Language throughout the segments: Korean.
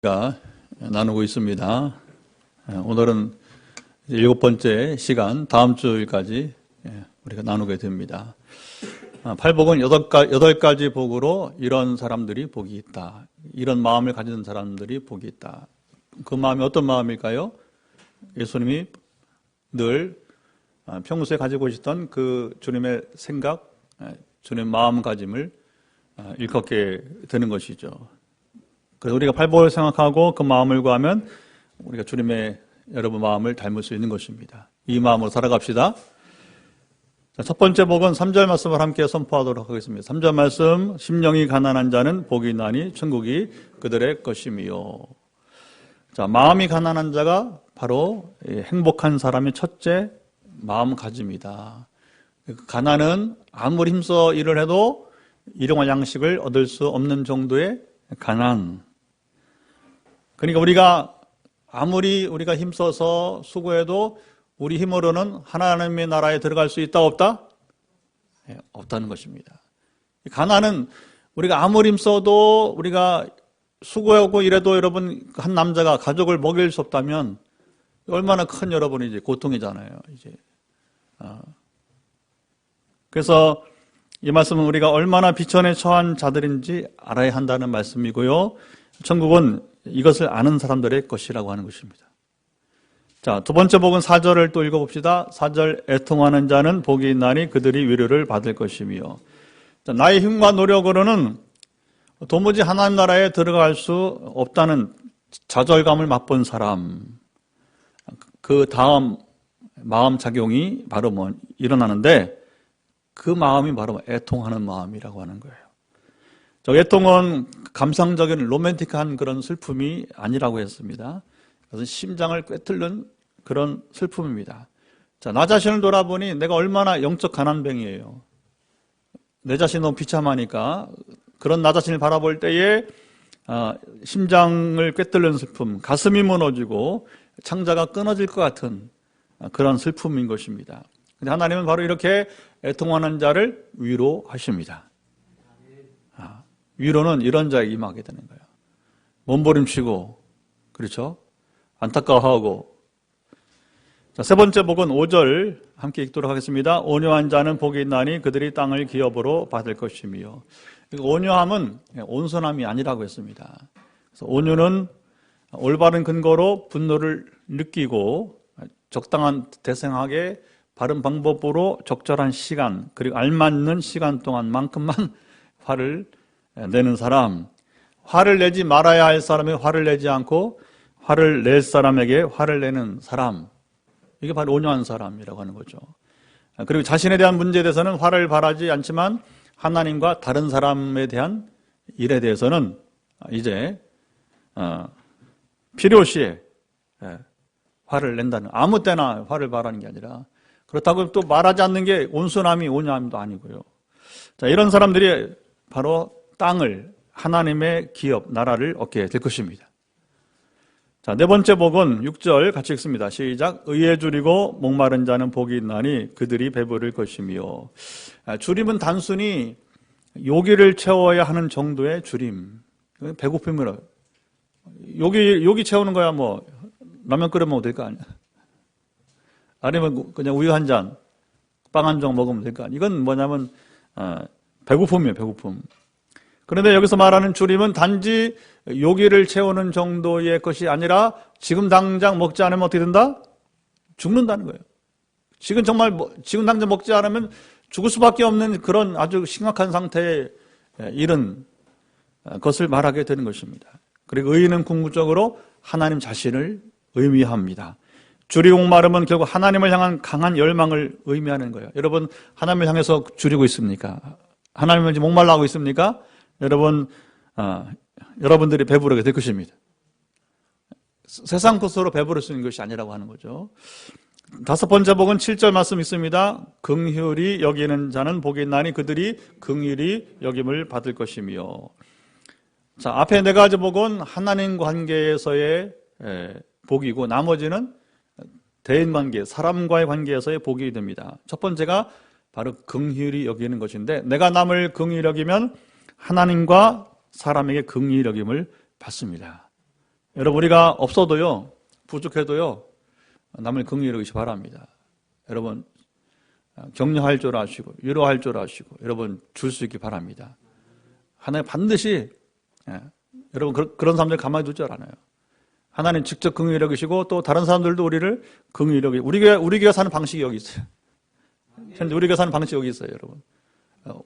가 나누고 있습니다. 오늘은 7번째 시간, 다음 주일까지 우리가 나누게 됩니다. 팔복은 8가지 복으로 이런 사람들이 복이 있다. 이런 마음을 가진 사람들이 복이 있다. 그 마음이 어떤 마음일까요? 예수님이 늘 평소에 가지고 있었던 그 주님의 생각, 주님의 마음가짐을 일컫게 되는 것이죠. 그래서 우리가 팔복을 생각하고 그 마음을 구하면 우리가 주님의 여러분 마음을 닮을 수 있는 것입니다. 이 마음으로 살아갑시다. 자, 첫 번째 복은 3절 말씀을 함께 선포하도록 하겠습니다. 3절 말씀, 심령이 가난한 자는 복이 있나니 천국이 그들의 것이미요. 자, 마음이 가난한 자가 바로 행복한 사람의 첫째 마음가짐이다. 가난은 아무리 힘써 일을 해도 일용할 양식을 얻을 수 없는 정도의 가난. 그러니까 우리가 힘써서 수고해도 우리 힘으로는 하나님의 나라에 들어갈 수 있다 없다? 없다는 것입니다. 가난은 우리가 아무리 힘써도 우리가 수고하고 이래도 여러분 한 남자가 가족을 먹일 수 없다면 얼마나 큰 여러분이 이제 고통이잖아요. 이제 그래서 이 말씀은 우리가 얼마나 비천에 처한 자들인지 알아야 한다는 말씀이고요. 천국은 이것을 아는 사람들의 것이라고 하는 것입니다. 자, 두 번째 복은 4절을 또 읽어봅시다. 4절, 애통하는 자는 복이 있나니 그들이 위로를 받을 것이며. 자, 나의 힘과 노력으로는 도무지 하나님 나라에 들어갈 수 없다는 좌절감을 맛본 사람, 그 다음 마음작용이 바로 일어나는데 그 마음이 바로 애통하는 마음이라고 하는 거예요. 저 애통은 감상적인 로맨틱한 그런 슬픔이 아니라고 했습니다. 그래서 심장을 꿰뚫는 그런 슬픔입니다. 자, 나 자신을 돌아보니 내가 얼마나 영적 가난뱅이에요. 내 자신이 너무 비참하니까 그런 나 자신을 바라볼 때에 심장을 꿰뚫는 슬픔, 가슴이 무너지고 창자가 끊어질 것 같은 그런 슬픔인 것입니다. 근데 하나님은 바로 이렇게 애통하는 자를 위로하십니다. 위로는 이런 자에 임하게 되는 거예요. 몸부림치고, 그렇죠? 안타까워하고. 자, 세 번째 복은 5절 함께 읽도록 하겠습니다. 온유한 자는 복이 있나니 그들이 땅을 기업으로 받을 것이며. 온유함은 온순함이 아니라고 했습니다. 그래서 온유는 올바른 근거로 분노를 느끼고 적당한 대생하게 바른 방법으로 적절한 시간, 그리고 알맞는 시간 동안만큼만 화를 내는 사람, 화를 내지 말아야 할 사람이 화를 내지 않고 화를 낼 사람에게 화를 내는 사람, 이게 바로 온유한 사람이라고 하는 거죠. 그리고 자신에 대한 문제에 대해서는 화를 발하지 않지만 하나님과 다른 사람에 대한 일에 대해서는 이제 필요시에 화를 낸다는, 아무 때나 화를 발하는 게 아니라, 그렇다고 또 말하지 않는 게 온순함이 온유함도 아니고요. 자, 이런 사람들이 바로 땅을, 하나님의 기업, 나라를 얻게 될 것입니다. 자, 네 번째 복은 6절 같이 읽습니다. 시작. 의에 줄이고 목마른 자는 복이 있나니 그들이 배부를 것이며. 줄임은 단순히 요기를 채워야 하는 정도의 줄임. 배고픔이라. 요기 채우는 거야 뭐 라면 끓여 먹어도 될 거 아니야. 아니면 그냥 우유 한 잔, 빵 한 점 먹으면 될 거 아니야. 이건 뭐냐면 배고픔이에요, 배고픔. 그런데 여기서 말하는 줄임은 단지 요기를 채우는 정도의 것이 아니라 지금 당장 먹지 않으면 어떻게 된다? 죽는다는 거예요. 지금 당장 먹지 않으면 죽을 수밖에 없는 그런 아주 심각한 상태에 이른 것을 말하게 되는 것입니다. 그리고 의인은 궁극적으로 하나님 자신을 의미합니다. 줄이 목마름은 결국 하나님을 향한 강한 열망을 의미하는 거예요. 여러분, 하나님을 향해서 줄이고 있습니까? 하나님을 지금 목말라하고 있습니까? 여러분들이 배부르게 될 것입니다. 세상 것으로 배부를 수 있는 것이 아니라고 하는 거죠. 다섯 번째 복은 7절 말씀 있습니다. 긍휼히 여기는 자는 복이 있나니 그들이 긍휼히 여김을 받을 것이며. 자, 앞에 네 가지 복은 하나님 관계에서의 복이고 나머지는 대인 관계, 사람과의 관계에서의 복이 됩니다. 첫 번째가 바로 긍휼히 여기는 것인데, 내가 남을 긍휼히 여기면 하나님과 사람에게 긍휼히 여김을 받습니다. 여러분, 우리가 없어도요, 부족해도요, 남을 긍휼히 여기시 바랍니다. 여러분, 격려할 줄 아시고, 위로할 줄 아시고, 여러분, 줄 수 있기 바랍니다. 하나님 반드시, 여러분, 그런 사람들 가만히 두지 않아요. 하나님 직접 긍휼히 여기시고, 또 다른 사람들도 우리를 긍휼히 여기시고, 우리 교회 사는 방식이 여기 있어요. 현재 우리 교회 사는 방식이 여기 있어요, 여러분.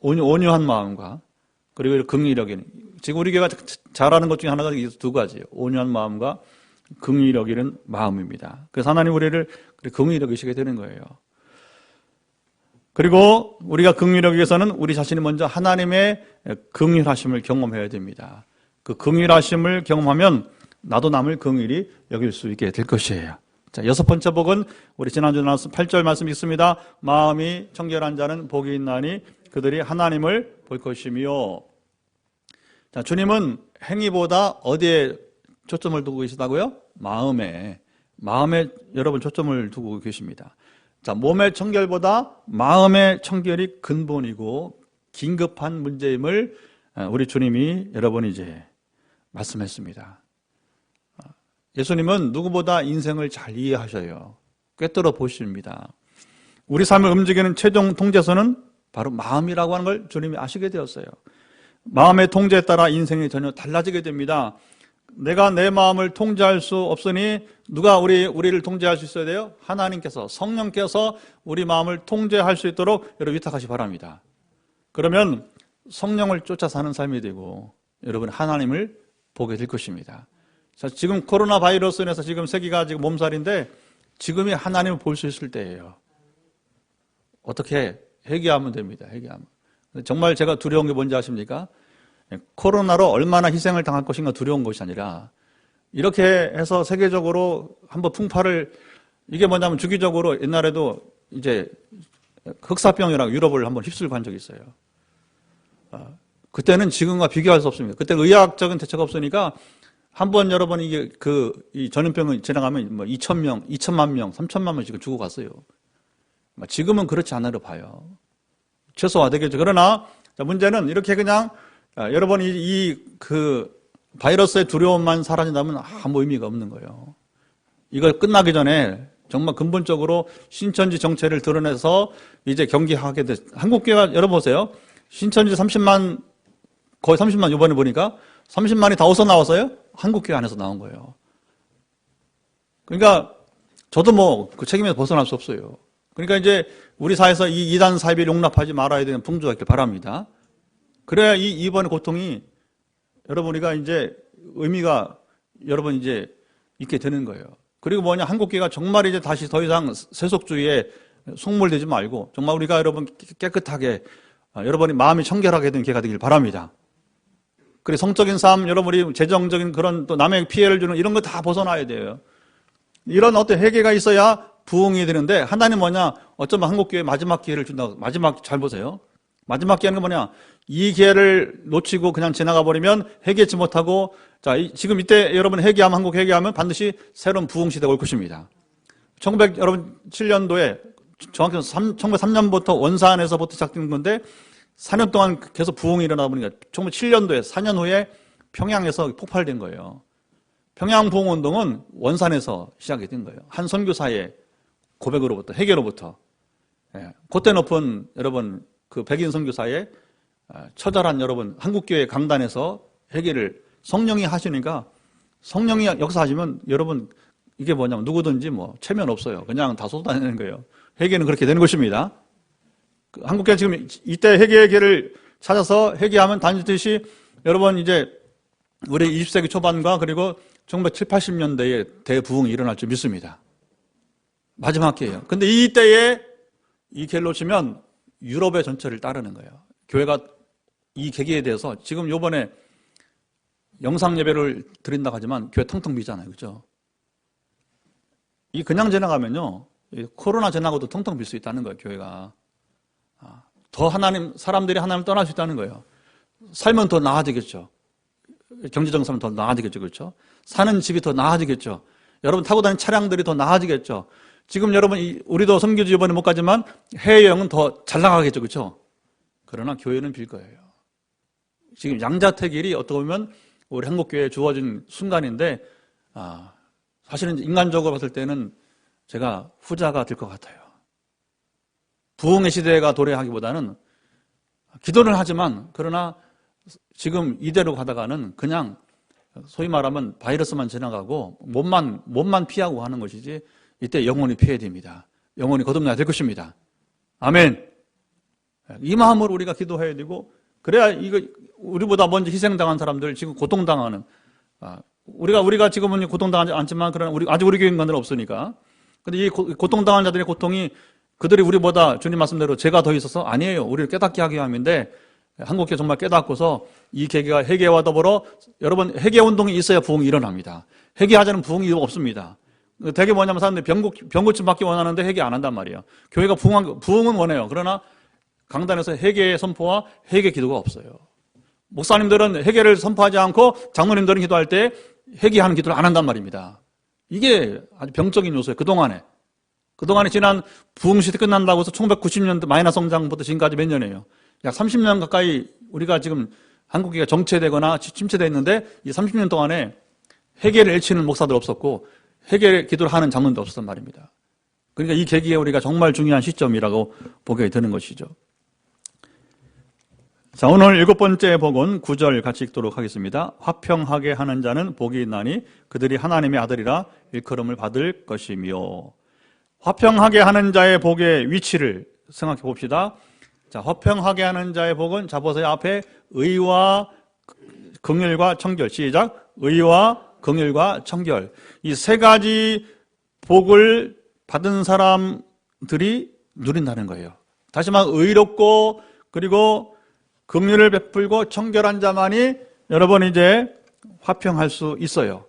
온유한 마음과, 그리고 긍휼히 여기는. 지금 우리 교회가 잘하는 것 중에 하나가 두 가지예요. 온유한 마음과 긍휼히 여기는 마음입니다. 그래서 하나님 우리를 긍휼히 여기시게 되는 거예요. 그리고 우리가 긍휼히 여기기 위해서는 우리 자신이 먼저 하나님의 긍휼하심을 경험해야 됩니다. 그 긍휼하심을 경험하면 나도 남을 긍휼히 여길 수 있게 될 것이에요. 자, 여섯 번째 복은 우리 지난주 나왔던 8절 말씀 있습니다. 마음이 청결한 자는 복이 있나니 그들이 하나님을 볼 것이며. 자, 주님은 행위보다 어디에 초점을 두고 계시다고요? 마음에 여러분 초점을 두고 계십니다. 자, 몸의 청결보다 마음의 청결이 근본이고 긴급한 문제임을 우리 주님이 여러분 이제 말씀했습니다. 예수님은 누구보다 인생을 잘 이해하셔요. 꿰뚫어 보십니다. 우리 삶을 움직이는 최종 통제선은 바로 마음이라고 하는 걸 주님이 아시게 되었어요. 마음의 통제에 따라 인생이 전혀 달라지게 됩니다. 내가 내 마음을 통제할 수 없으니 누가 우리를 통제할 수 있어야 돼요? 하나님께서, 성령께서 우리 마음을 통제할 수 있도록 여러분 위탁하시 바랍니다. 그러면 성령을 쫓아 사는 삶이 되고 여러분 하나님을 보게 될 것입니다. 자, 지금 코로나 바이러스 인해서 지금 세계가 지금 몸살인데 지금이 하나님을 볼 수 있을 때예요. 어떻게 회개하면 됩니다. 회개하면. 정말 제가 두려운 게 뭔지 아십니까? 코로나로 얼마나 희생을 당할 것인가 두려운 것이 아니라 이렇게 해서 세계적으로 한번 풍파를, 이게 뭐냐면 주기적으로 옛날에도 이제 흑사병이라고 유럽을 한번 휩쓸고 간 적이 있어요. 그때는 지금과 비교할 수 없습니다. 그때 의학적인 대처가 없으니까 한번 여러분 이게 이 전염병을 지나가면 뭐 2,000명, 2천만 명, 3천만 명 지금 죽어갔어요. 지금은 그렇지 않아도 봐요. 최소화되겠죠. 그러나 문제는 이렇게 그냥 여러분이 바이러스의 두려움만 사라진다면 아무 의미가 없는 거예요. 이걸 끝나기 전에 정말 근본적으로 신천지 정체를 드러내서 이제 경계하게 됐. 한국교회가 여러분 보세요. 신천지 30만, 거의 30만 이번에 보니까 30만이 다 어디서 나왔어요? 한국교회 안에서 나온 거예요. 그러니까 저도 뭐 그 책임에서 벗어날 수 없어요. 그러니까 이제 우리 사회에서 이 이단 사이비를 용납하지 말아야 되는 풍조가 있길 바랍니다. 그래야 이번 고통이 여러분 우리가 이제 의미가 여러분 이제 있게 되는 거예요. 그리고 뭐냐, 한국교회가 정말 이제 다시 더 이상 세속주의에 속물되지 말고 정말 우리가 여러분 깨끗하게 여러분이 마음이 청결하게 된 교회가 되길 바랍니다. 그리고 성적인 삶, 여러분이 재정적인 그런 또 남에게 피해를 주는 이런 거 다 벗어나야 돼요. 이런 어떤 회개가 있어야 부흥이 되는데 하나님 뭐냐, 어쩌면 한국교회 마지막 기회를 준다고. 마지막, 잘 보세요. 마지막 기회는 뭐냐, 이 기회를 놓치고 그냥 지나가 버리면 회개치 못하고, 자, 지금 이때 여러분 회개하면, 한국 회개하면 반드시 새로운 부흥 시대가 올 것입니다. 1907년도에 정확히 1903년부터 원산에서부터 시작된 건데 4년 동안 계속 부흥이 일어나다 보니까 1907년도에 4년 후에 평양에서 폭발된 거예요. 평양 부흥운동은 원산에서 시작이 된 거예요. 한 선교사의 고백으로부터, 회개로부터. 그때 높은 여러분 그 백인 선교사의 처절한 여러분 한국교회 강단에서 회개를 성령이 하시니까, 성령이 역사하시면 여러분 이게 뭐냐면 누구든지 뭐 체면 없어요. 그냥 다 쏟아내는 거예요. 회개는 그렇게 되는 것입니다. 한국교회 지금 이때 회개의 길을 찾아서 회개하면 단지 여러분 이제 우리 20세기 초반과 그리고 1970, 80년대에 대부흥이 일어날 줄 믿습니다. 마지막 기회예요. 근데 이때에 이 기회를 놓치면 유럽의 전체를 따르는 거예요. 교회가 이 계기에 대해서 지금 요번에 영상 예배를 드린다고 하지만 교회 텅텅 비잖아요. 그죠? 이 그냥 지나가면요, 코로나 지나고도 텅텅 빌 수 있다는 거예요. 교회가 더 사람들이 하나님을 떠날 수 있다는 거예요. 살면 더 나아지겠죠. 경제적 삶은 더 나아지겠죠. 그렇죠? 사는 집이 더 나아지겠죠. 여러분 타고 다니는 차량들이 더 나아지겠죠. 지금 여러분 우리도 선교지 이번에 못 가지만 해외여행은 더 잘 나가겠죠. 그렇죠? 그러나 교회는 빌 거예요. 지금 양자택일이 어떻게 보면 우리 한국교회에 주어진 순간인데 사실은 인간적으로 봤을 때는 제가 후자가 될 것 같아요. 부흥의 시대가 도래하기보다는 기도는 하지만 그러나 지금 이대로 가다가는 그냥 소위 말하면 바이러스만 지나가고 몸만 피하고 하는 것이지 이때 영혼이 피해야 됩니다. 영혼이 거듭나야 될 것입니다. 아멘. 이 마음으로 우리가 기도해야 되고 그래야 이거 우리보다 먼저 희생당한 사람들 지금 고통당하는 우리가 지금은 고통당하지 않지만 그러나 아직 우리 교회 인간들은 없으니까 근데 이 고통당한 자들의 고통이 그들이 우리보다 주님 말씀대로 죄가 더 있어서 아니에요. 우리를 깨닫게 하기 위함인데 한국교회 정말 깨닫고서 이 계기가 회개와 더불어 여러분 회개 운동이 있어야 부흥이 일어납니다. 회개하자는 부흥이 없습니다. 되게 뭐냐면 사람들이 병 고침 받기 원하는데 회개 안 한단 말이에요. 교회가 부흥은 원해요. 그러나 강단에서 회개의 선포와 회개 기도가 없어요. 목사님들은 회개를 선포하지 않고 장로님들은 기도할 때 회개하는 기도를 안 한단 말입니다. 이게 아주 병적인 요소예요. 그동안에 지난 부흥 시대 끝난다고 해서 1990년대 마이너스 성장부터 지금까지 몇 년이에요. 약 30년 가까이 우리가 지금 한국이 정체되거나 침체되어 있는데 이 30년 동안에 회개를 외치는 목사들 없었고 회개 기도를 하는 장로도 없었단 말입니다. 그러니까 이 계기에 우리가 정말 중요한 시점이라고 보게 되는 것이죠. 자, 오늘 7번째 복은 9절 같이 읽도록 하겠습니다. 화평하게 하는 자는 복이 있나니 그들이 하나님의 아들이라 일컬음을 받을 것이며. 화평하게 하는 자의 복의 위치를 생각해 봅시다. 자, 화평하게 하는 자의 복은 자 보세요. 앞에 의와 긍휼과 청결. 시작. 의와 긍휼과 청결. 이 세 가지 복을 받은 사람들이 누린다는 거예요. 다시 말해 의롭고 그리고 긍휼을 베풀고 청결한 자만이 여러분 이제 화평할 수 있어요.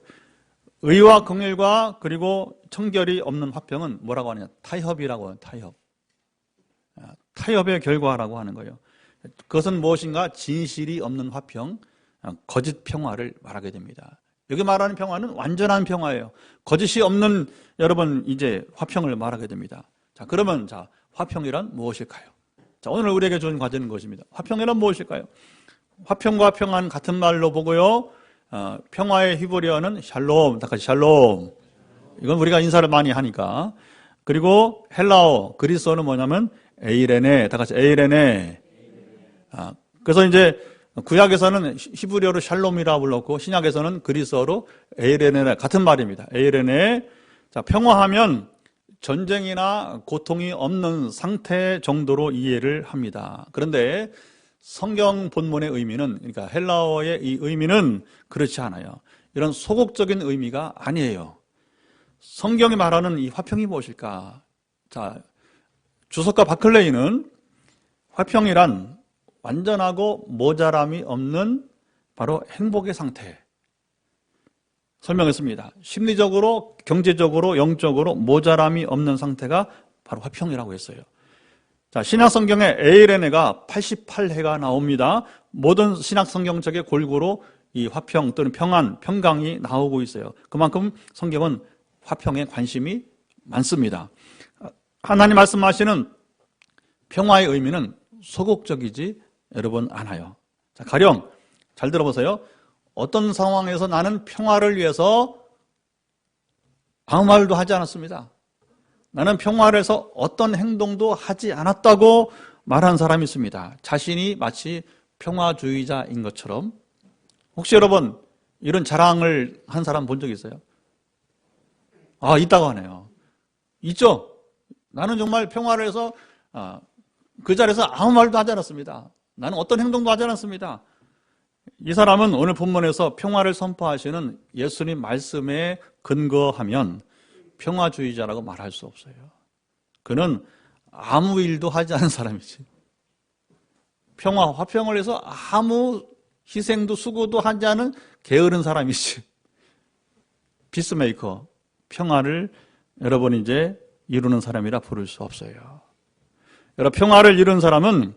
의와 긍휼과 그리고 청결이 없는 화평은 뭐라고 하느냐? 타협이라고 해요. 타협의 결과라고 하는 거예요. 그것은 무엇인가? 진실이 없는 화평, 거짓 평화를 말하게 됩니다. 여기 말하는 평화는 완전한 평화예요. 거짓이 없는 여러분 이제 화평을 말하게 됩니다. 자, 그러면 화평이란 무엇일까요? 자, 오늘 우리에게 주는 과제는 것입니다. 화평이란 무엇일까요? 화평과 평화는 같은 말로 보고요. 평화의 히브리어는 샬롬, 다 같이 샬롬. 이건 우리가 인사를 많이 하니까. 그리고 헬라어, 그리스어는 뭐냐면 에이레네, 다 같이 에이레네. 그래서 이제 구약에서는 히브리어로 샬롬이라 불렀고 신약에서는 그리스어로 에이레네 같은 말입니다. 에이레네. 자, 평화하면 전쟁이나 고통이 없는 상태 정도로 이해를 합니다. 그런데 성경 본문의 의미는, 그러니까 헬라어의 이 의미는 그렇지 않아요. 이런 소극적인 의미가 아니에요. 성경이 말하는 이 화평이 무엇일까? 자, 주석가 바클레이는 화평이란 완전하고 모자람이 없는 바로 행복의 상태 설명했습니다. 심리적으로, 경제적으로, 영적으로 모자람이 없는 상태가 바로 화평이라고 했어요. 자, 신약 성경에 에이레네가 88회가 나옵니다. 모든 신약 성경책에 골고루 이 화평 또는 평안, 평강이 나오고 있어요. 그만큼 성경은 화평에 관심이 많습니다. 하나님 말씀하시는 평화의 의미는 소극적이지 여러분 않아요. 자, 가령 잘 들어보세요. 어떤 상황에서 나는 평화를 위해서 아무 말도 하지 않았습니다. 나는 평화를 위해서 어떤 행동도 하지 않았다고 말한 사람이 있습니다. 자신이 마치 평화주의자인 것처럼. 혹시 여러분 이런 자랑을 한 사람 본 적 있어요? 있다고 하네요. 있죠? 나는 정말 평화를 위해서 그 자리에서 아무 말도 하지 않았습니다. 나는 어떤 행동도 하지 않았습니다. 이 사람은 오늘 본문에서 평화를 선포하시는 예수님 말씀에 근거하면 평화주의자라고 말할 수 없어요. 그는 아무 일도 하지 않은 사람이지. 화평을 위해서 아무 희생도 수고도 하지 않은 게으른 사람이지. 피스메이커, 평화를 여러분 이제 이루는 사람이라 부를 수 없어요. 여러분, 평화를 이룬 사람은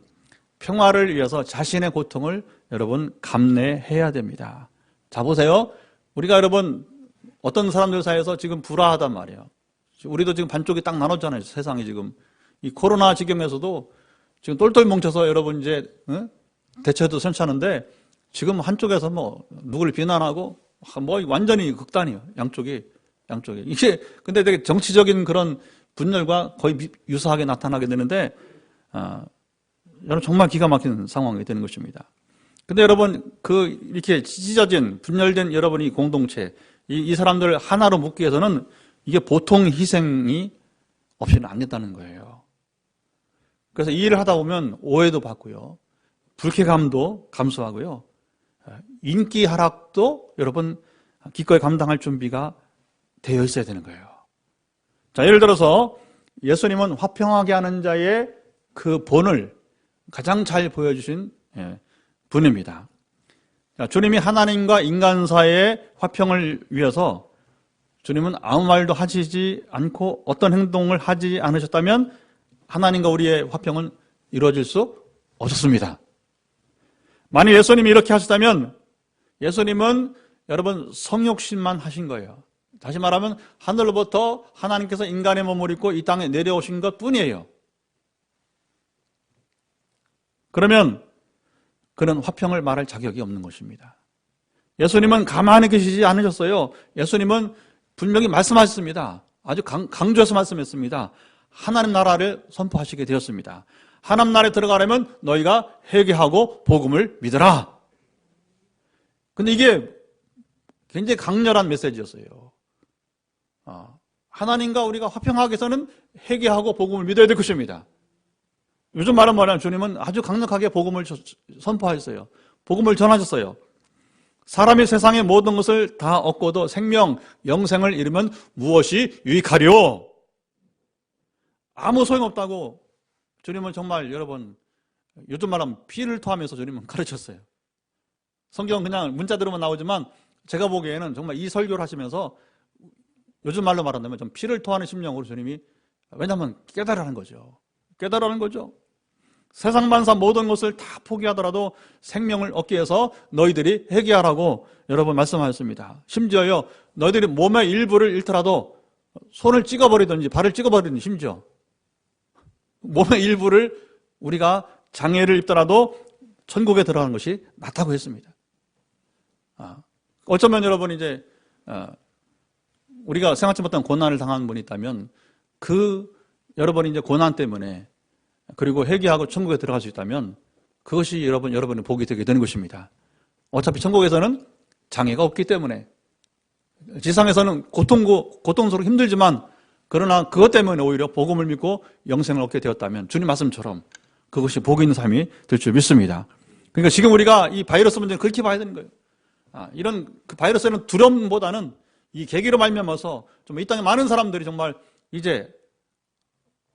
평화를 위해서 자신의 고통을 여러분 감내해야 됩니다. 자, 보세요. 우리가 여러분 어떤 사람들 사이에서 지금 불화하단 말이에요. 우리도 지금 반쪽이 딱 나눴잖아요. 세상이 지금 이 코로나 지경에서도 지금 똘똘 뭉쳐서 여러분 이제 대처도 선차는데 지금 한쪽에서 뭐 누구를 비난하고 뭐 완전히 극단이에요. 양쪽이. 이게 근데 되게 정치적인 그런 분열과 거의 유사하게 나타나게 되는데, 여러분 정말 기가 막힌 상황이 되는 것입니다. 근데 여러분 이렇게 찢어진 분열된 여러분이 공동체, 이 사람들 하나로 묶기 위해서는 이게 보통 희생이 없이는 안 된다는 거예요. 그래서 이 일을 하다 보면 오해도 받고요, 불쾌감도 감수하고요, 인기 하락도 여러분 기꺼이 감당할 준비가 되어 있어야 되는 거예요. 자, 예를 들어서 예수님은 화평하게 하는 자의 그 본을 가장 잘 보여주신 분입니다. 주님이 하나님과 인간 사이의 화평을 위해서 주님은 아무 말도 하시지 않고 어떤 행동을 하지 않으셨다면 하나님과 우리의 화평은 이루어질 수 없었습니다. 만약 예수님이 이렇게 하셨다면 예수님은 여러분 성욕심만 하신 거예요. 다시 말하면 하늘로부터 하나님께서 인간의 몸을 입고 이 땅에 내려오신 것 뿐이에요. 그러면 그는 화평을 말할 자격이 없는 것입니다. 예수님은 가만히 계시지 않으셨어요. 예수님은 분명히 말씀하셨습니다. 아주 강조해서 말씀했습니다. 하나님 나라를 선포하시게 되었습니다. 하나님 나라에 들어가려면 너희가 회개하고 복음을 믿어라. 근데 이게 굉장히 강렬한 메시지였어요. 하나님과 우리가 화평하기 위해서는 회개하고 복음을 믿어야 될 것입니다. 요즘 말은 뭐냐면 주님은 아주 강력하게 복음을 선포하셨어요. 복음을 전하셨어요. 사람이 세상의 모든 것을 다 얻고도 생명, 영생을 잃으면 무엇이 유익하리요? 아무 소용없다고 주님은 정말 여러분, 요즘 말하면 피를 토하면서 주님은 가르쳤어요. 성경은 그냥 문자대로만 나오지만 제가 보기에는 정말 이 설교를 하시면서 요즘 말로 말한다면 좀 피를 토하는 심령으로 주님이, 왜냐하면 깨달으라는 거죠. 깨달으라는 거죠. 세상 만사 모든 것을 다 포기하더라도 생명을 얻기 위해서 너희들이 회개하라고 여러분 말씀하셨습니다. 심지어요, 너희들이 몸의 일부를 잃더라도 손을 찍어버리든지 발을 찍어버리든지, 심지어 몸의 일부를 우리가 장애를 입더라도 천국에 들어가는 것이 낫다고 했습니다. 어쩌면 여러분 이제 우리가 생각지 못한 고난을 당한 분이 있다면 여러분이 이제 고난 때문에 그리고 회개하고 천국에 들어갈 수 있다면 그것이 여러분의 복이 되게 되는 것입니다. 어차피 천국에서는 장애가 없기 때문에, 지상에서는 고통스럽고 힘들지만 그러나 그것 때문에 오히려 복음을 믿고 영생을 얻게 되었다면 주님 말씀처럼 그것이 복 있는 삶이 될 줄 믿습니다. 그러니까 지금 우리가 이 바이러스 문제는 그렇게 봐야 되는 거예요. 이런 그 바이러스는 두려움보다는 이 계기로 말미암아서 좀 이 땅에 많은 사람들이 정말 이제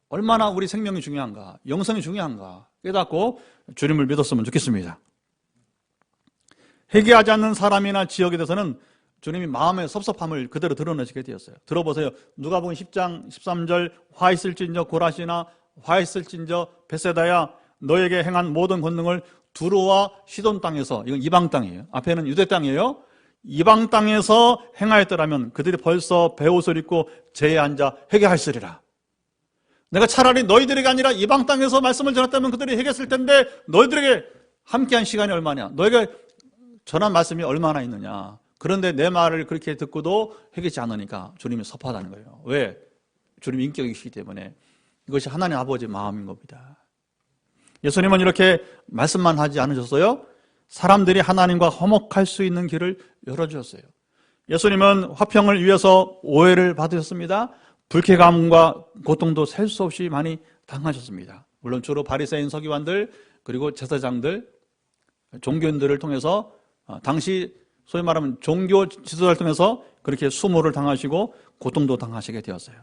얼마나 우리 생명이 중요한가, 영생이 중요한가 깨닫고 주님을 믿었으면 좋겠습니다. 회개하지 않는 사람이나 지역에 대해서는 주님이 마음의 섭섭함을 그대로 드러내시게 되었어요. 들어보세요. 누가복음 10장 13절, 화 있을진저 고라시나, 화 있을진저 벳세다야, 너에게 행한 모든 권능을 두로와 시돈 땅에서, 이건 이방 땅이에요. 앞에는 유대 땅이에요. 이방 땅에서 행하였더라면 그들이 벌써 베옷을 입고 제에 앉아 회개하시리라. 내가 차라리 너희들에게 아니라 이방 땅에서 말씀을 전했다면 그들이 회개했을 텐데 너희들에게 함께한 시간이 얼마냐, 너에게 전한 말씀이 얼마나 있느냐. 그런데 내 말을 그렇게 듣고도 회개하지 않으니까 주님이 섭하다는 거예요. 왜? 주님이 인격이시기 때문에. 이것이 하나님 아버지의 마음인 겁니다. 예수님은 이렇게 말씀만 하지 않으셨어요. 사람들이 하나님과 화목할 수 있는 길을 열어주셨어요. 예수님은 화평을 위해서 오해를 받으셨습니다. 불쾌감과 고통도 셀 수 없이 많이 당하셨습니다. 물론 주로 바리새인 서기관들 그리고 제사장들, 종교인들을 통해서 당시 소위 말하면 종교 지도자를 통해서 그렇게 수모를 당하시고 고통도 당하시게 되었어요.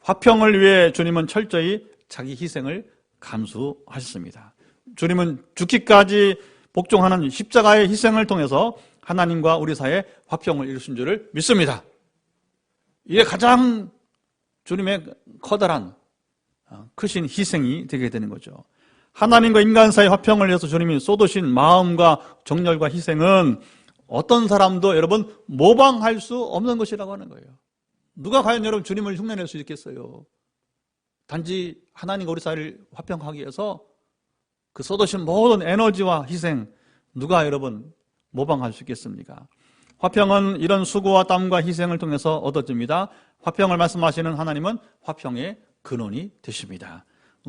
화평을 위해 주님은 철저히 자기 희생을 감수하셨습니다. 주님은 죽기까지 복종하는 십자가의 희생을 통해서 하나님과 우리 사이에 화평을 이루신 줄을 믿습니다. 이게 가장 주님의 커다란 크신 희생이 되게 되는 거죠. 하나님과 인간 사이의 화평을 위해서 주님이 쏟으신 마음과 정열과 희생은 어떤 사람도 여러분 모방할 수 없는 것이라고 하는 거예요. 누가 과연 여러분 주님을 흉내낼 수 있겠어요? 단지 하나님과 우리 사이를 화평하기 위해서 그 쏟으신 모든 에너지와 희생, 누가 여러분 모방할 수 있겠습니까? 화평은 이런 수고와 땀과 희생을 통해서 얻어집니다. 화평을 말씀하시는 하나님은 화평의 근원이 되십니다.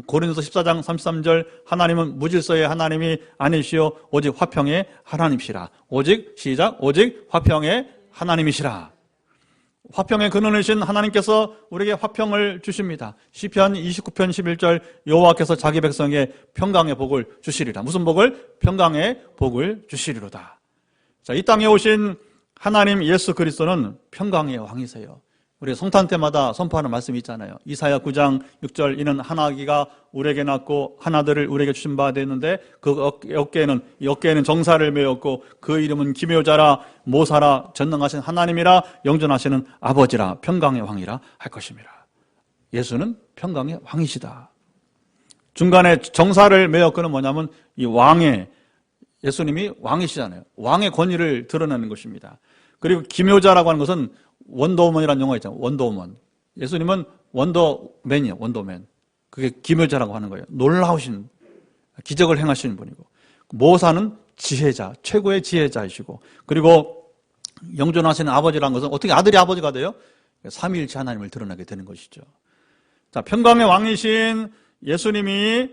고린도서 14장 33절 하나님은 무질서의 하나님이 아니시오 오직 화평의 하나님이시라. 오직 시작 오직 화평의 하나님이시라. 화평의 근원이신 하나님께서 우리에게 화평을 주십니다. 시편 29편 11절 여호와께서 자기 백성에게 평강의 복을 주시리라. 무슨 복을? 평강의 복을 주시리로다. 자, 이 땅에 오신 하나님 예수 그리스도는 평강의 왕이세요. 우리 성탄 때마다 선포하는 말씀이 있잖아요. 이사야 9장 6절 이는 한 아기가 우리에게 낳고 한 아들을 우리에게 주신 바 되었는데 그 어깨에는 정사를 메었고 그 이름은 기묘자라 모사라 전능하신 하나님이라 영존하시는 아버지라 평강의 왕이라 할 것입니다. 예수는 평강의 왕이시다. 중간에 정사를 메었고는 뭐냐면 이 왕의 예수님이 왕이시잖아요. 왕의 권위를 드러내는 것입니다. 그리고 기묘자라고 하는 것은 원더우먼이라는 영화 있잖아요. 원더우먼. 예수님은 원더맨이에요. 원더맨. 그게 기묘자라고 하는 거예요. 놀라우신 기적을 행하시는 분이고, 모사는 지혜자, 최고의 지혜자이시고, 그리고 영존하시는 아버지라는 것은 어떻게 아들이 아버지가 돼요? 삼위일체 하나님을 드러나게 되는 것이죠. 자, 평강의 왕이신 예수님이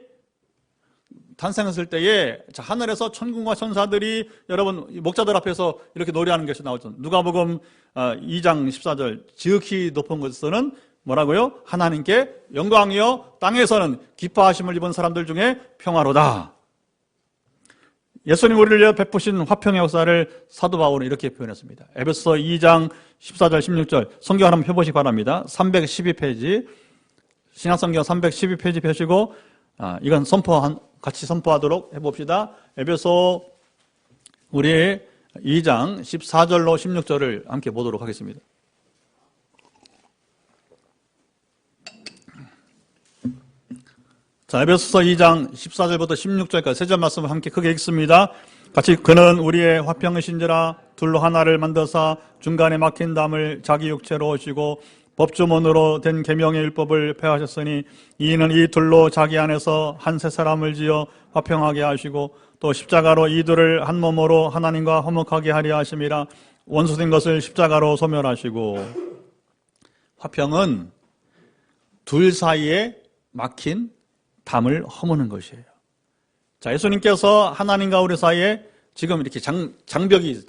탄생했을 때에 하늘에서 천군과 천사들이 여러분 목자들 앞에서 이렇게 노래하는 것이 나오죠. 누가복음 2장 14절 지극히 높은 곳에서는 뭐라고요? 하나님께 영광이요 땅에서는 기뻐하심을 입은 사람들 중에 평화로다. 예수님 우리를 위해 베푸신 화평의 역사를 사도 바울은 이렇게 표현했습니다. 에베소서 2장 14절 16절 성경 한번 펴보시기 바랍니다. 312페이지 신약성경 312페이지 펴시고 이건 같이 선포하도록 해봅시다. 에베소 우리 2장 14절로 16절을 함께 보도록 하겠습니다. 자, 에베소서 2장 14절부터 16절까지 세 절 말씀을 함께 크게 읽습니다. 같이 그는 우리의 화평이신지라 둘로 하나를 만드사 중간에 막힌 담을 자기 육체로 오시고 법주문으로 된 계명의 율법을 폐하셨으니 이는 이 둘로 자기 안에서 한 세 사람을 지어 화평하게 하시고 또 십자가로 이 둘을 한 몸으로 하나님과 화목하게 하려 하심이라. 원수된 것을 십자가로 소멸하시고. 화평은 둘 사이에 막힌 담을 허무는 것이에요. 자, 예수님께서 하나님과 우리 사이에 지금 이렇게 장벽이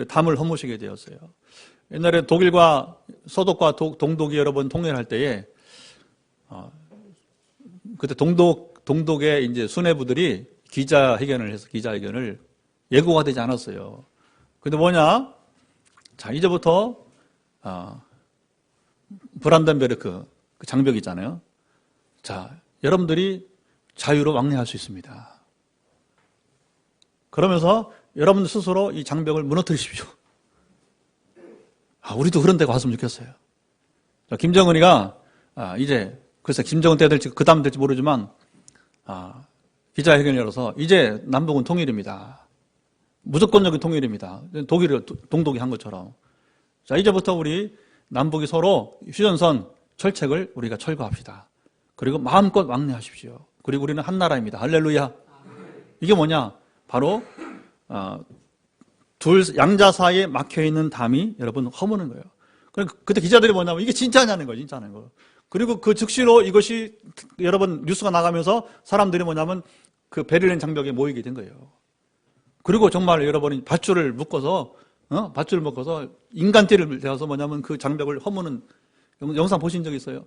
담을 허무시게 되었어요. 옛날에 독일과 서독과 동독이 여러분 통일할 때에 그때 동독의 이제 수뇌부들이 기자회견을 예고가 되지 않았어요. 근데 뭐냐? 자, 이제부터 브란덴베르크 그 장벽 있잖아요. 자, 여러분들이 자유로 왕래할 수 있습니다. 그러면서 여러분들 스스로 이 장벽을 무너뜨리십시오. 우리도 그런 데가 왔으면 좋겠어요. 김정은이가 이제 글쎄 김정은 때 될지 그 다음 될지 모르지만 기자회견을 열어서 이제 남북은 통일입니다. 무조건적인 통일입니다. 독일을 동독이 한 것처럼. 자, 이제부터 우리 남북이 서로 휴전선 철책을 우리가 철거합시다. 그리고 마음껏 왕래하십시오. 그리고 우리는 한 나라입니다. 할렐루야. 이게 뭐냐? 바로 양자 사이에 막혀있는 담이 여러분 허무는 거예요. 그때 기자들이 뭐냐면 이게 진짜냐는 거예요. 진짜냐는 거예요. 그리고 그 즉시로 이것이 여러분 뉴스가 나가면서 사람들이 뭐냐면 그 베를린 장벽에 모이게 된 거예요. 그리고 정말 여러분이 밧줄을 묶어서 인간띠를 대어서 뭐냐면 그 장벽을 허무는 영상 보신 적 있어요?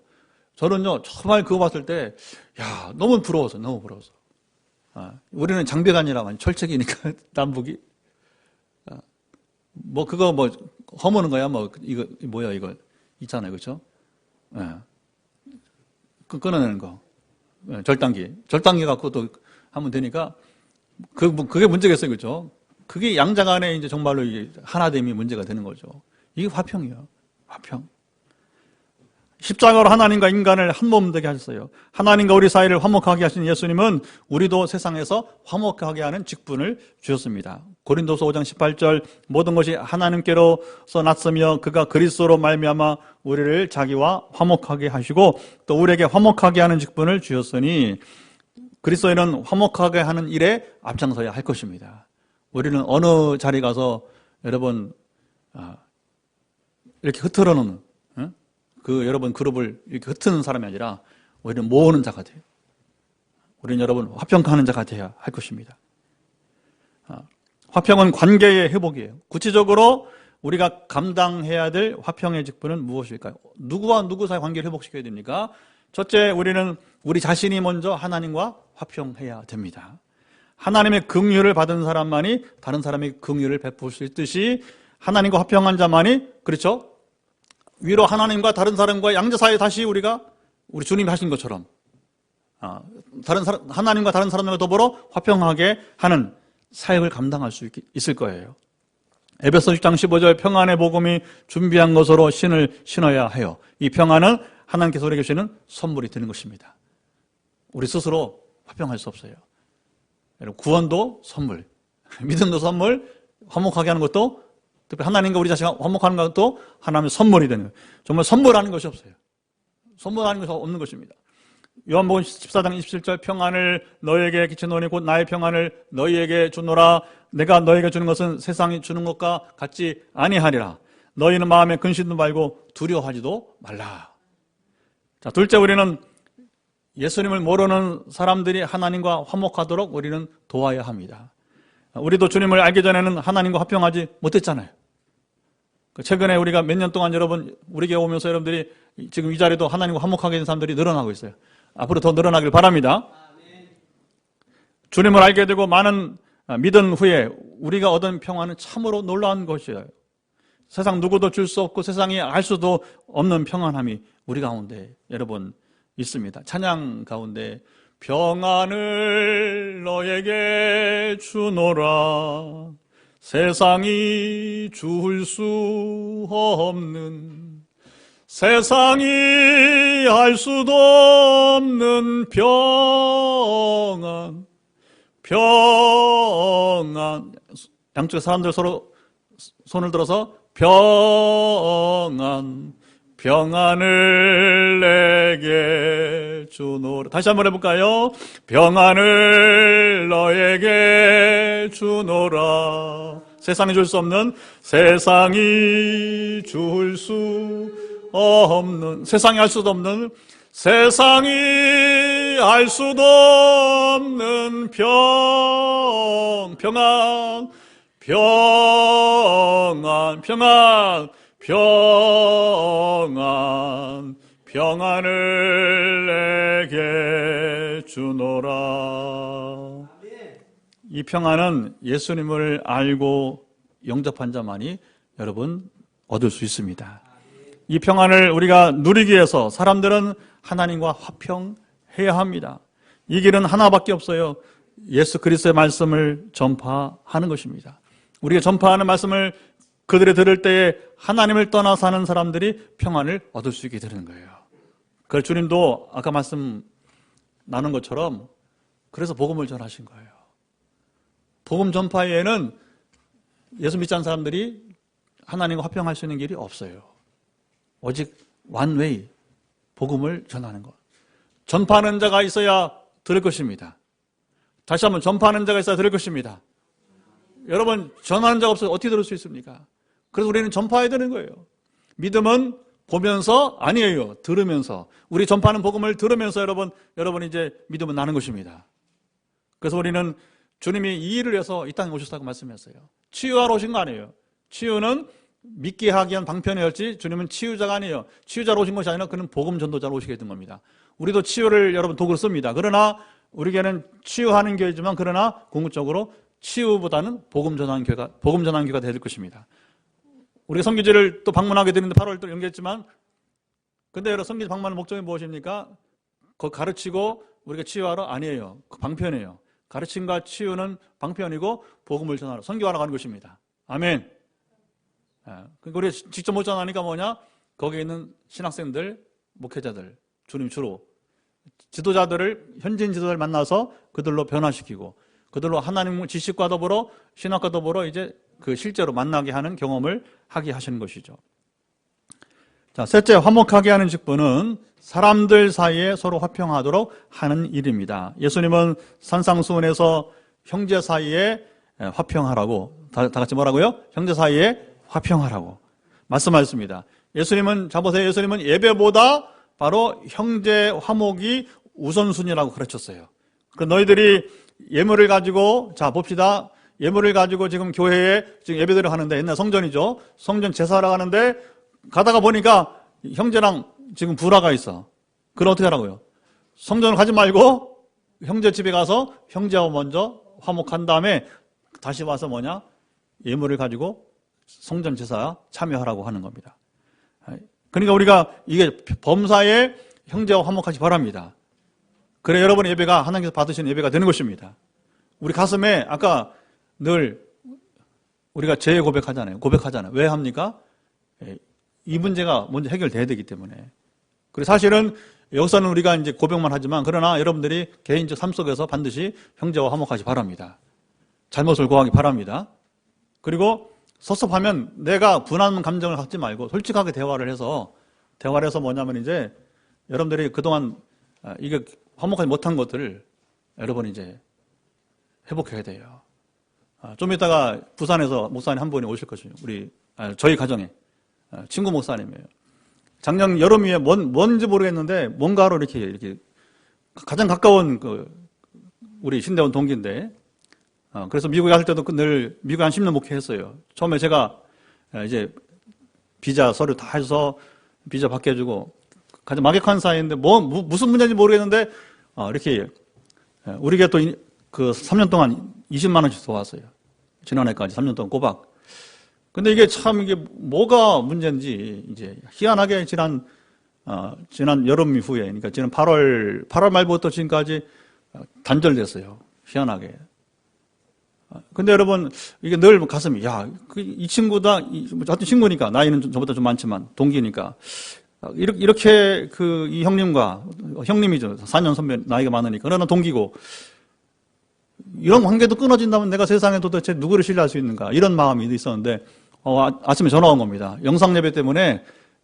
저는요 정말 그거 봤을 때 너무 부러워서. 우리는 장벽이 아니라 철책이니까 남북이 허무는 거야, 이거, 뭐야, 이거. 있잖아요, 그쵸? 끊어내는 거. 절단기 갖고 또 하면 되니까, 그게 문제겠어요, 그쵸? 그게 양자 간에 이제 정말로 이게 하나됨이 문제가 되는 거죠. 이게 화평이에요, 화평. 십자가로 하나님과 인간을 한 몸 되게 하셨어요. 하나님과 우리 사이를 화목하게 하신 예수님은 우리도 세상에서 화목하게 하는 직분을 주셨습니다. 고린도서 5장 18절 모든 것이 하나님께로서 났으며 그가 그리스도로 말미암아 우리를 자기와 화목하게 하시고 또 우리에게 화목하게 하는 직분을 주셨으니 그리스도인은 화목하게 하는 일에 앞장서야 할 것입니다. 우리는 어느 자리 가서 여러분 이렇게 흐트러놓는 여러분 그룹을 이렇게 흩트는 사람이 아니라 우리는 모으는 자가 돼요. 우리는 여러분 화평하는 자가 돼야 할 것입니다. 화평은 관계의 회복이에요. 구체적으로 우리가 감당해야 될 화평의 직분은 무엇일까요? 누구와 누구 사이 관계를 회복시켜야 됩니까? 첫째, 우리는 우리 자신이 먼저 하나님과 화평해야 됩니다. 하나님의 긍휼을 받은 사람만이 다른 사람에게 긍휼을 베풀 수 있듯이 하나님과 화평한 자만이, 그렇죠? 위로 하나님과 다른 사람과 양자 사이에 다시 우리 주님이 하신 것처럼 하나님과 다른 사람들과 더불어 화평하게 하는 사역을 감당할 수 있을 거예요. 에베소 6장 15절 평안의 복음이 준비한 것으로 신을 신어야 해요. 이 평안은 하나님께서 우리에게 주시는 선물이 되는 것입니다. 우리 스스로 화평할 수 없어요. 여러분, 구원도 선물, 믿음도 선물, 화목하게 하는 것도, 특히 하나님과 우리 자신과 화목하는 것도 하나님의 선물이 되는 거예요. 정말 선물하는 것이 없어요. 선물하는 것이 없는 것입니다. 요한복음 14장 27절 평안을 너희에게 끼치노니 곧 나의 평안을 너희에게 주노라. 내가 너희에게 주는 것은 세상이 주는 것과 같지 아니하리라. 너희는 마음에 근심도 말고 두려워하지도 말라. 자, 둘째, 우리는 예수님을 모르는 사람들이 하나님과 화목하도록 우리는 도와야 합니다. 우리도 주님을 알기 전에는 하나님과 화평하지 못했잖아요. 최근에 우리가 몇 년 동안 여러분 우리 교회 오면서 여러분들이 지금 이 자리도 하나님과 화목하게 된 사람들이 늘어나고 있어요. 앞으로 더 늘어나길 바랍니다. 주님을 알게 되고 많은 믿은 후에 우리가 얻은 평안은 참으로 놀라운 것이에요. 세상 누구도 줄 수 없고 세상이 알 수도 없는 평안함이 우리 가운데 여러분 있습니다. 찬양 가운데 평안을 너에게 주노라. 세상이 줄 수 없는, 세상이 알 수도 없는 평안. 양쪽에 사람들 서로 손을 들어서 평안을 내게 주노라. 다시 한번 해볼까요? 평안을 너에게 주노라. 세상이 줄 수 없는, 세상이 줄 수 없는, 세상이 알 수도 없는, 세상이 알 수도 없는 평안을 내게 주노라. 이 평안은 예수님을 알고 영접한 자만이 여러분 얻을 수 있습니다. 이 평안을 우리가 누리기 위해서 사람들은 하나님과 화평해야 합니다. 이 길은 하나밖에 없어요. 예수 그리스도의 말씀을 전파하는 것입니다. 우리가 전파하는 말씀을 그들이 들을 때에 하나님을 떠나 사는 사람들이 평안을 얻을 수 있게 되는 거예요. 그걸 주님도 아까 말씀 나눈 것처럼 그래서 복음을 전하신 거예요. 복음 전파에는 예수 믿지 않는 사람들이 하나님과 화평할 수 있는 길이 없어요. 오직 one way, 복음을 전하는 것. 전파하는 자가 있어야 들을 것입니다. 다시 한번 전파하는 자가 있어야 들을 것입니다. 여러분, 전하는 자가 없어서 어떻게 들을 수 있습니까? 그래서 우리는 전파해야 되는 거예요. 믿음은 보면서 아니에요. 들으면서. 우리 전파하는 복음을 들으면서 여러분 이제 믿음은 나는 것입니다. 그래서 우리는 주님이 이 일을 위해서 이 땅에 오셨다고 말씀했어요. 치유하러 오신 거 아니에요. 치유는 믿게 하기 위한 방편이었지 주님은 치유자가 아니에요. 치유자로 오신 것이 아니라 그는 복음 전도자로 오시게 된 겁니다. 우리도 치유를 여러분 도구로 씁니다. 그러나 우리에게는 치유하는 교회지만 그러나 궁극적으로 치유보다는 복음 전하는 교회가 될 것입니다. 우리가 선교지를 또 방문하게 되는데 8월 또 연결했지만 근데 여러분 선교지 방문하는 목적이 무엇입니까? 그거 가르치고 우리가 치유하러 아니에요. 그 방편이에요. 가르침과 치유는 방편이고 복음을 전하러 선교하러 가는 것입니다. 아멘. 그러니까 우리가 직접 못 전하니까 뭐냐? 거기에 있는 신학생들, 목회자들, 주님 주로 지도자들을 현지인 지도자를 만나서 그들로 변화시키고 그들로 하나님 지식과 더불어 신학과 더불어 이제 그 실제로 만나게 하는 경험을 하게 하시는 것이죠. 자, 셋째, 화목하게 하는 직분은 사람들 사이에 서로 화평하도록 하는 일입니다. 예수님은 산상수훈에서 형제 사이에 화평하라고. 다 같이 뭐라고요? 형제 사이에 화평하라고 말씀하셨습니다. 예수님은 잡으세요. 예수님은 예배보다 바로 형제 화목이 우선순위라고 가르쳤어요. 그 너희들이 예물을 가지고 자 봅시다. 예물을 가지고 지금 교회에 지금 예배드려 하는데 옛날 성전이죠. 성전 제사하러 가는데 가다가 보니까 형제랑 지금 불화가 있어. 그럼 어떻게 하라고요? 성전을 가지 말고 형제 집에 가서 형제하고 먼저 화목한 다음에 다시 와서 뭐냐? 예물을 가지고 성전 제사 참여하라고 하는 겁니다. 그러니까 우리가 이게 범사에 형제와 화목하시 바랍니다. 그래 여러분의 예배가 하나님께서 받으시는 예배가 되는 것입니다. 우리 가슴에 아까 늘 우리가 죄 고백하잖아요. 왜 합니까? 이 문제가 먼저 해결돼야 되기 때문에. 그리고 사실은 여기서는 우리가 이제 고백만 하지만 그러나 여러분들이 개인적 삶 속에서 반드시 형제와 화목하시 바랍니다. 잘못을 고하기 바랍니다. 그리고 섭섭하면 내가 분한 감정을 갖지 말고 솔직하게 대화를 해서 뭐냐면 이제 여러분들이 그동안 이게 화목하지 못한 것들을 여러분이 이제 회복해야 돼요. 좀 이따가 부산에서 목사님 한 분이 오실 것이에요. 저희 가정에 친구 목사님이에요. 작년 여름에 뭔지 모르겠는데 뭔가로 이렇게 가장 가까운 우리 신대원 동기인데 그래서 미국에 갈 때도 늘 미국에 한 10년 목회했어요. 처음에 제가 이제 비자 서류 다 해서 비자 받게 해주고 가장 막역한 사이인데 무슨 문제인지 모르겠는데 이렇게 우리 게 또 그 3년 동안 20만 원씩 더 왔어요. 지난해까지 3년 동안 꼬박. 근데 이게 뭐가 문제인지 이제 희한하게 지난 여름 이후에 그러니까 지난 8월 말부터 지금까지 단절됐어요. 희한하게. 근데 여러분 이게 늘 가슴이 이 친구다 하여튼 친구니까 나이는 저보다 좀 많지만 동기니까 이렇게 이 형님이죠. 4년 선배 나이가 많으니까 그러나 동기고 이런 관계도 끊어진다면 내가 세상에 도대체 누구를 신뢰할 수 있는가 이런 마음이 있었는데 아침에 전화 온 겁니다. 영상 예배 때문에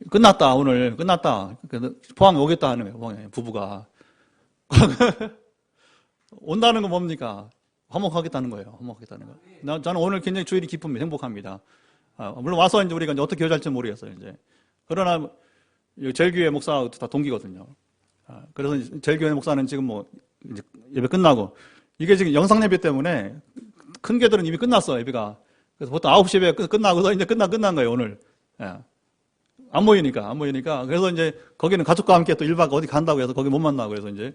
끝났다. 오늘 끝났다. 포항에 오겠다 하는 거예요. 포항에 부부가 온다는 건 뭡니까? 화목하겠다는 거예요. 화목하겠다는 거. 저는 오늘 굉장히 주일이 기쁩니다. 행복합니다. 물론 와서 이제 우리가 이제 어떻게 교제할지 모르겠어요. 이제 그러나 제일교회 목사하고 다 동기거든요. 그래서 제일교회 목사는 지금 이제 예배 끝나고 이게 지금 영상 예배 때문에 큰 교회들은 이미 끝났어 예배가. 그래서 보통 9시 예배 끝나고서 이제 끝난 거예요 오늘. 안 모이니까. 그래서 이제 거기는 가족과 함께 또 1박 어디 간다고 해서 거기 못 만나고 그래서 이제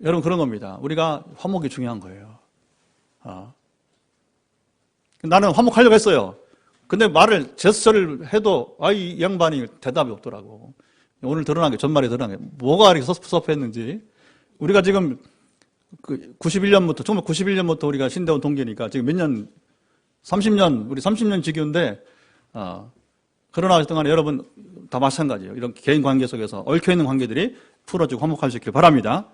여러분 그런 겁니다. 우리가 화목이 중요한 거예요. 나는 화목하려고 했어요. 근데 제스처를 해도 이 양반이 대답이 없더라고. 오늘 드러난 게 전말에 드러난 게 뭐가 이렇게 섭섭했는지. 우리가 지금 91년부터 우리가 신대원 동기니까 지금 몇 년, 30년, 우리 30년 지기인데, 그러나 어쨌든 여러분 다 마찬가지예요. 이런 개인 관계 속에서 얽혀있는 관계들이 풀어지고 화목할 수 있길 바랍니다.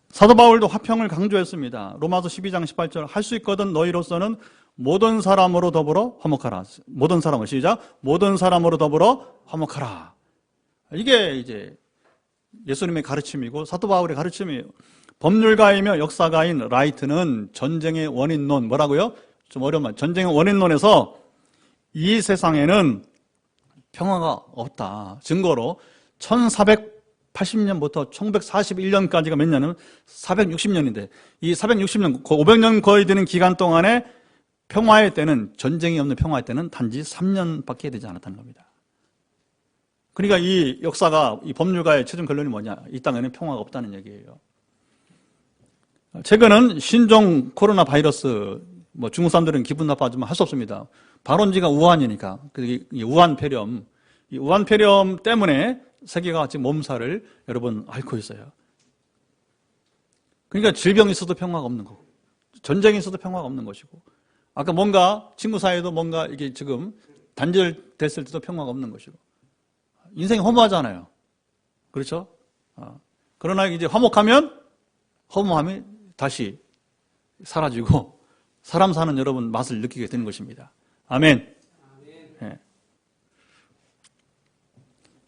사도 바울도 화평을 강조했습니다. 로마서 12장 18절 할 수 있거든 너희로서는 모든 사람으로 더불어 화목하라. 모든 사람으로 더불어 화목하라. 이게 이제 예수님의 가르침이고 사도 바울의 가르침이에요. 법률가이며 역사가인 라이트는 전쟁의 원인론 뭐라고요? 좀 어려운 말. 전쟁의 원인론에서 이 세상에는 평화가 없다. 증거로 1480년부터 1941년까지가 몇 년은 460년인데 이 460년, 500년 거의 되는 기간 동안에 평화의 때는 전쟁이 없는 평화의 때는 단지 3년밖에 되지 않았다는 겁니다. 그러니까 이 역사가 이 법률가의 최종 결론이 뭐냐? 이 땅에는 평화가 없다는 얘기예요. 최근은 신종 코로나 바이러스 중국 사람들은 기분 나빠하지만 할 수 없습니다. 발원지가 우한이니까 이 우한폐렴 때문에 세계가 지금 몸살을 여러분 앓고 있어요. 그러니까 질병이 있어도 평화가 없는 거고 전쟁이 있어도 평화가 없는 것이고 아까 뭔가 친구 사이에도 뭔가 이게 지금 단절됐을 때도 평화가 없는 것이고 인생이 허무하잖아요. 그렇죠? 그러나 이제 화목하면 허무함이 다시 사라지고 사람 사는 여러분 맛을 느끼게 되는 것입니다. 아멘. 네.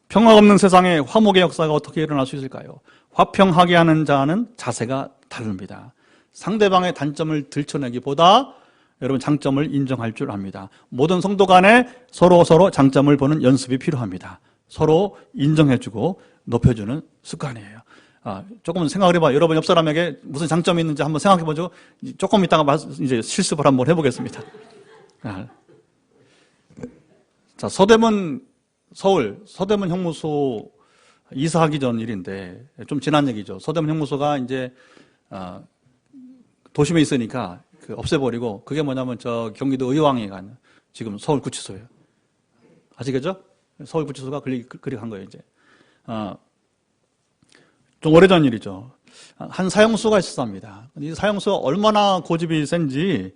평화 없는 세상에 화목의 역사가 어떻게 일어날 수 있을까요? 화평하게 하는 자는 자세가 다릅니다. 상대방의 단점을 들춰내기보다 여러분 장점을 인정할 줄 압니다. 모든 성도 간에 서로 장점을 보는 연습이 필요합니다. 서로 인정해주고 높여주는 습관이에요. 조금 생각을 해봐. 여러분 옆 사람에게 무슨 장점이 있는지 한번 생각해보죠. 조금 이따가 이제 실습을 한번 해보겠습니다. 자, 서대문 형무소 이사하기 전 일인데, 좀 지난 얘기죠. 서대문 형무소가 이제, 도심에 있으니까 없애버리고, 그게 뭐냐면 저 경기도 의왕에 간 지금 서울구치소예요. 아시겠죠? 서울구치소가 그리 간 거예요, 이제. 좀 오래전 일이죠. 한 사형수가 있었답니다. 이 사형수가 얼마나 고집이 센지,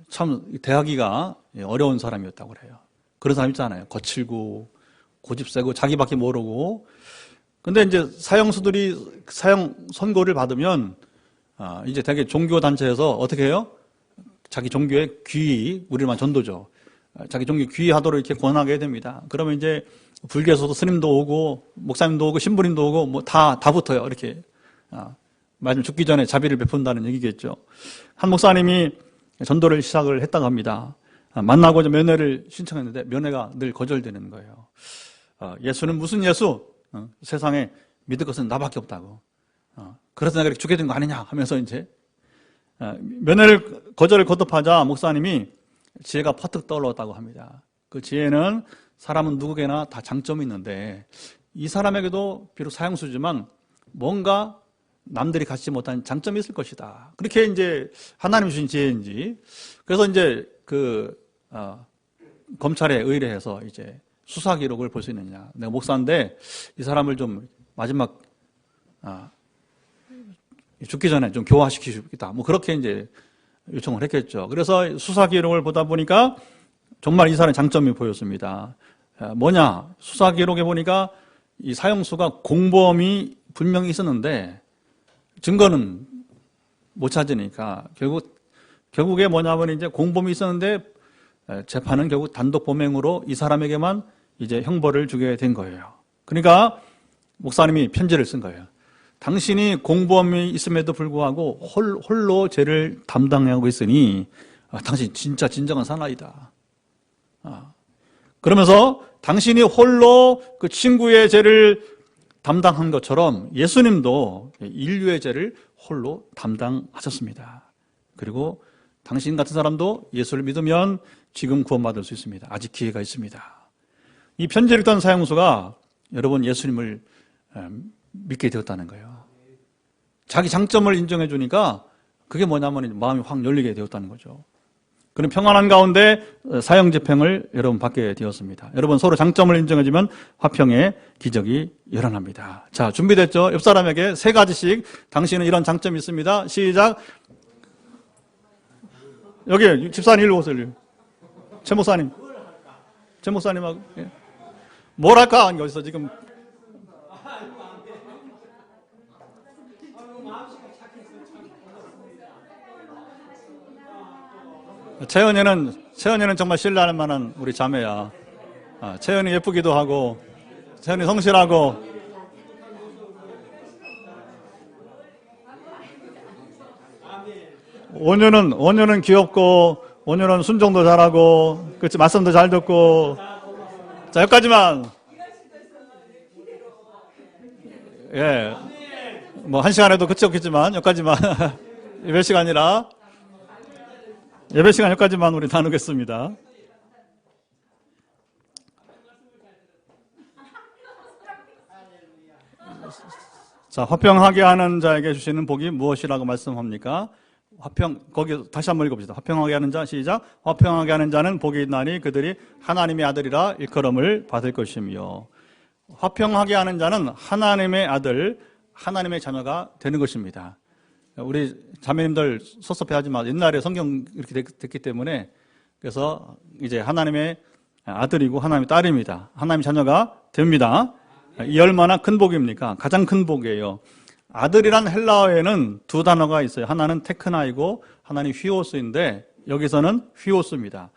참, 대하기가 어려운 사람이었다고 그래요. 그런 사람 있잖아요. 거칠고, 고집 세고, 자기밖에 모르고. 근데 이제 사형수들이 사형 선고를 받으면, 이제 되게 종교단체에서 어떻게 해요? 자기 종교의 귀의, 우리만 전도죠. 자기 종교 귀의하도록 이렇게 권하게 됩니다. 그러면 이제 불교에서도 스님도 오고, 목사님도 오고, 신부님도 오고, 뭐 다 붙어요. 이렇게. 말씀 죽기 전에 자비를 베푼다는 얘기겠죠. 한 목사님이 전도를 시작을 했다고 합니다. 만나고 면회를 신청했는데 면회가 늘 거절되는 거예요. 예수는 무슨 예수? 세상에 믿을 것은 나밖에 없다고. 그래서 내가 이렇게 죽게 된 거 아니냐 하면서 이제 면회를 거절을 거듭하자 목사님이 지혜가 퍼뜩 떠올랐다고 합니다. 그 지혜는 사람은 누구에게나 다 장점이 있는데 이 사람에게도 비록 사형수지만 뭔가 남들이 갖지 못한 장점이 있을 것이다. 그렇게 이제 하나님 주신 지혜인지. 그래서 이제 검찰에 의뢰해서 이제 수사 기록을 볼 수 있느냐. 내가 목사인데 이 사람을 좀 마지막 죽기 전에 좀 교화시키겠다. 뭐 그렇게 이제 요청을 했겠죠. 그래서 수사 기록을 보다 보니까 정말 이 사람의 장점이 보였습니다. 뭐냐? 수사 기록에 보니까 이 사형수가 공범이 분명히 있었는데 증거는 못 찾으니까 결국에 뭐냐면 이제 공범이 있었는데 재판은 결국 단독 범행으로 이 사람에게만 이제 형벌을 주게 된 거예요. 그러니까 목사님이 편지를 쓴 거예요. 당신이 공범이 있음에도 불구하고 홀로 죄를 담당하고 있으니 당신 진짜 진정한 사나이다. 그러면서 당신이 홀로 그 친구의 죄를 담당한 것처럼 예수님도 인류의 죄를 홀로 담당하셨습니다. 그리고 당신 같은 사람도 예수를 믿으면 지금 구원받을 수 있습니다. 아직 기회가 있습니다. 이 편지를 읽던 사형수가 여러분 예수님을 믿게 되었다는 거예요. 자기 장점을 인정해 주니까 그게 뭐냐면 마음이 확 열리게 되었다는 거죠. 그런 평안한 가운데 사형 집행을 여러분 받게 되었습니다. 여러분 서로 장점을 인정해주면 화평의 기적이 일어납니다. 자, 준비됐죠? 옆 사람에게 3가지씩 당신은 이런 장점이 있습니다. 시작. 여기 집사님 일로 오세요. 최 목사님하고 뭘 할까? 여기서 지금 채연이는 정말 신뢰할 만한 우리 자매야. 채연이 예쁘기도 하고, 채연이 성실하고, 온유는 귀엽고, 온유는 순종도 잘하고, 그렇지, 말씀도 잘 듣고. 자, 여기까지만. 예. 뭐, 1시간 해도 끝이 없겠지만, 여기까지만. 몇 시간이라. 예배 시간 여기까지만 우리 나누겠습니다. 자, 화평하게 하는 자에게 주시는 복이 무엇이라고 말씀합니까? 거기 다시 한번 읽어봅시다. 화평하게 하는 자, 시작. 화평하게 하는 자는 복이 있나니 그들이 하나님의 아들이라 일컬음을 받을 것이며. 화평하게 하는 자는 하나님의 아들, 하나님의 자녀가 되는 것입니다. 우리 자매님들 섭섭해하지만 옛날에 성경 이렇게 됐기 때문에 그래서 이제 하나님의 아들이고 하나님의 딸입니다. 하나님의 자녀가 됩니다. 이 얼마나 큰 복입니까? 가장 큰 복이에요. 아들이란 헬라어에는 2 단어가 있어요. 하나는 테크나이고 하나는 휘오스인데 여기서는 휘오스입니다.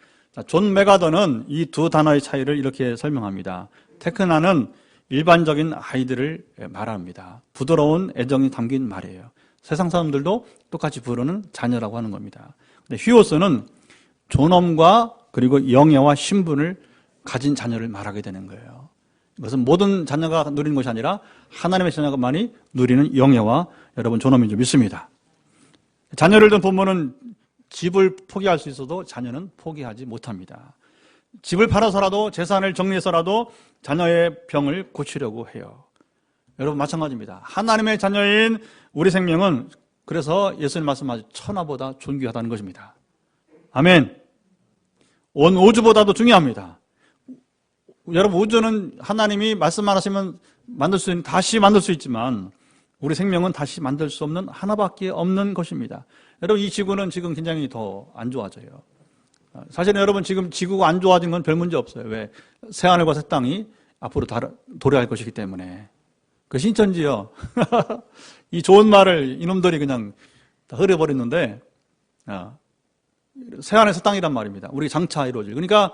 존 메가더는 이 2 단어의 차이를 이렇게 설명합니다. 테크나는 일반적인 아이들을 말합니다. 부드러운 애정이 담긴 말이에요. 세상 사람들도 똑같이 부르는 자녀라고 하는 겁니다. 근데 휴오스는 존엄과 그리고 영예와 신분을 가진 자녀를 말하게 되는 거예요. 이것은 모든 자녀가 누리는 것이 아니라 하나님의 자녀만이 누리는 영예와 여러분 존엄인 줄 믿습니다. 자녀를 둔 부모는 집을 포기할 수 있어도 자녀는 포기하지 못합니다. 집을 팔아서라도 재산을 정리해서라도 자녀의 병을 고치려고 해요. 여러분 마찬가지입니다. 하나님의 자녀인 우리 생명은 그래서 예수님 말씀하신 천하보다 존귀하다는 것입니다. 아멘. 온 우주보다도 중요합니다. 여러분 우주는 하나님이 말씀만 하시면 다시 만들 수 있지만 우리 생명은 다시 만들 수 없는 하나밖에 없는 것입니다. 여러분 이 지구는 지금 굉장히 더 안 좋아져요. 사실은 여러분 지금 지구가 안 좋아진 건 별 문제 없어요. 왜? 새하늘과 새 땅이 앞으로 도래할 것이기 때문에. 그 신천지요. 이 좋은 말을 이놈들이 그냥 다 흐려버렸는데 새하늘 새 땅이란 말입니다. 우리 장차 이루어질. 그러니까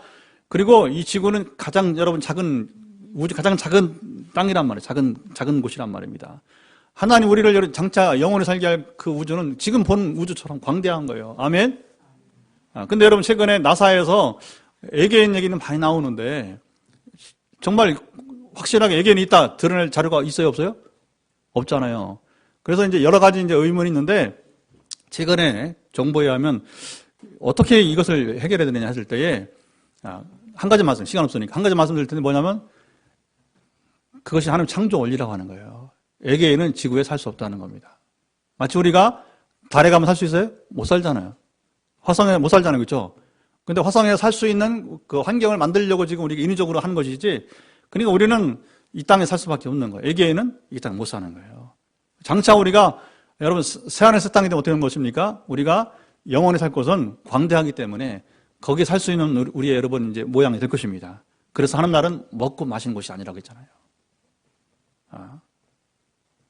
그리고 이 지구는 여러분 우주 가장 작은 땅이란 말이에요. 작은 곳이란 말입니다. 하나님 우리를 장차 영원히 살게 할 그 우주는 지금 본 우주처럼 광대한 거예요. 아멘. 근데 여러분 최근에 나사에서 외계인 얘기는 많이 나오는데 정말 확실하게 외계인이 있다 드러낼 자료가 있어요, 없어요? 없잖아요. 그래서 이제 여러 가지 이제 의문이 있는데 최근에 정보에 하면 어떻게 이것을 해결해야 되느냐 했을 때에 한 가지 말씀, 시간 없으니까 한 가지 말씀드릴 텐데 뭐냐면 그것이 하나님 창조 원리라고 하는 거예요. 외계인은 지구에 살 수 없다는 겁니다. 마치 우리가 달에 가면 살 수 있어요? 못 살잖아요. 화성에 못 살잖아요. 그렇죠? 근데 화성에 살 수 있는 그 환경을 만들려고 지금 우리가 인위적으로 하는 것이지 그러니까 우리는 이 땅에 살 수밖에 없는 거예요. 외계인은 이 땅에 못 사는 거예요. 장차 우리가 여러분 새하늘 새 땅이 되면 어떻게 되는 것입니까? 우리가 영원히 살 곳은 광대하기 때문에 거기에 살 수 있는 우리의 여러분 이제 모양이 될 것입니다. 그래서 하는 날은 먹고 마신 곳이 아니라고 했잖아요.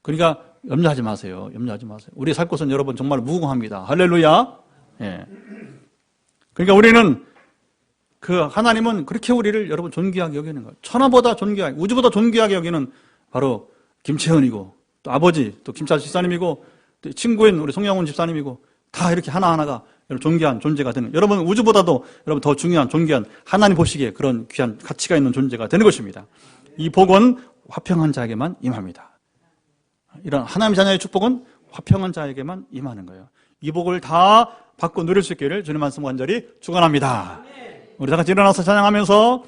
그러니까 염려하지 마세요. 염려하지 마세요. 우리 살 곳은 여러분 정말 무궁합니다. 할렐루야. 예. 그러니까 우리는 하나님은 그렇게 우리를 여러분 존귀하게 여기는 거예요. 천하보다 존귀하게, 우주보다 존귀하게 여기는 바로 김채은이고, 또 아버지, 또 김찬 집사님이고, 또 친구인 우리 송영훈 집사님이고, 다 이렇게 하나하나가 존귀한 존재가 되는, 여러분 우주보다도 여러분 더 중요한 존귀한 하나님 보시기에 그런 귀한 가치가 있는 존재가 되는 것입니다. 이 복은 화평한 자에게만 임합니다. 이런 하나님 자녀의 축복은 화평한 자에게만 임하는 거예요. 이 복을 다 받고 누릴 수 있기를 주님 말씀 간절히 축원합니다. 우리 다 같이 일어나서 찬양하면서